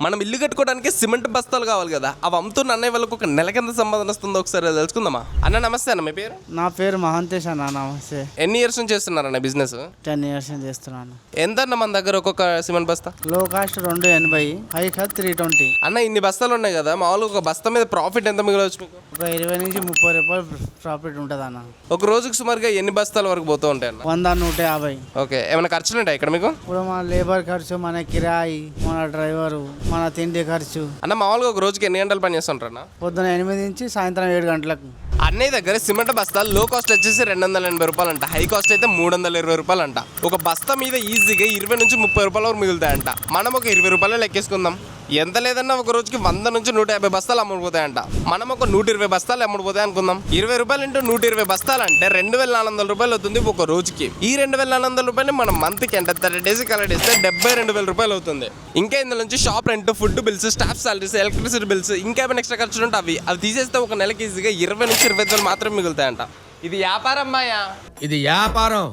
మనం ఇల్లు కట్టుకోవడానికి సిమెంట్ బస్తాలు కావాలి కదా, అవి అమ్ముతున్న అన్నయ్య వాళ్ళకి ఒక నెలకి ఎంత సంపాదన వస్తుందో ఒకసారి తెలుసుకుందామా. అన్న నమస్తే అన్న, మీ పేరు? నా పేరు మహంతేష్ అన్న. నమస్తే. ఎన్ని ఇయర్స్ నుంచి చేస్తున్నారన్న బిజినెస్? 10 years నుంచి చేస్తున్నాను. ఎంత అన్న మన దగ్గర ఒక్కొక్క సిమెంట్ బస్తా? లో కాస్ట్ 280, హై కాస్ట్ 320. అన్న ఇన్ని బస్తాలు ఉన్నాయి కదా, మామూలుగా ఒక బస్తా మీద ప్రాఫిట్ ఎంత మిగలవచ్చు మీకు? ఒక 20 నుంచి 30 రూపాయలు ప్రాఫిట్ ఉంటుంది అన్న. ఒక రోజుకి సుమారుగా ఎన్ని బస్తాల వరకు పోతూ ఉంటాయి అన్న? 100, 150. ఓకే, ఏమైనా ఖర్చులు ఉంటాయి ఇక్కడ మీకు? ఇప్పుడు మన లేబర్ ఖర్చు, మన కిరాయి, మన డ్రైవరు, మన తిండి ఖర్చు. అన్న మామూలుగా ఒక రోజుకి ఎన్ని గంటలు పని చేస్తుంటారన్న? పొద్దున 8 నుంచి సాయంత్రం 7 గంటలకు. అన్నయ్య దగ్గర సిమెంట్ బస్తాలు లో కాస్ట్ వచ్చేసి 280 రూపాయలు అంట, హై కాస్ట్ అయితే 320 రూపాయలు అంట. ఒక బస్తా మీద ఈజీగా 20 నుంచి 30 రూపాయల వరకు మిగులుతాయంట. మనం ఒక 20 రూపాయలు లెక్కేసుకుందాం. ఎంత లేదన్నా ఒక రోజుకి 100 నుంచి 150 బస్తాలు అమ్ముడుపోతాయంట. మనం ఒక 120 బస్తాలు అమ్ముడుపోతాయి అనుకుందాం. 20 రూపాయలు ఇంటూ 120 బస్తాలు అంటే 2400 రూపాయలు అవుతుంది ఒక రోజుకి. ఈ 2400 రూపాయలు మనం మంత్కి అంటే 30 days కలెక్ట్ చేస్తే 72,000 రూపాయలు అవుతుంది. ఇంకా ఇందులో నుంచి shop rent, food bills, staff salaries, electricity bills, ఇంకా ఏమైనా ఎక్స్ట్రా ఖర్చులు ఉంటే అవి తీసేస్తే ఒక నెలకి ఈజీగా 20 నుంచి 25,000 మాత్రమే మిగులుతాయంట. ఇది వ్యాపారం మాయా, ఇది వ్యాపారం.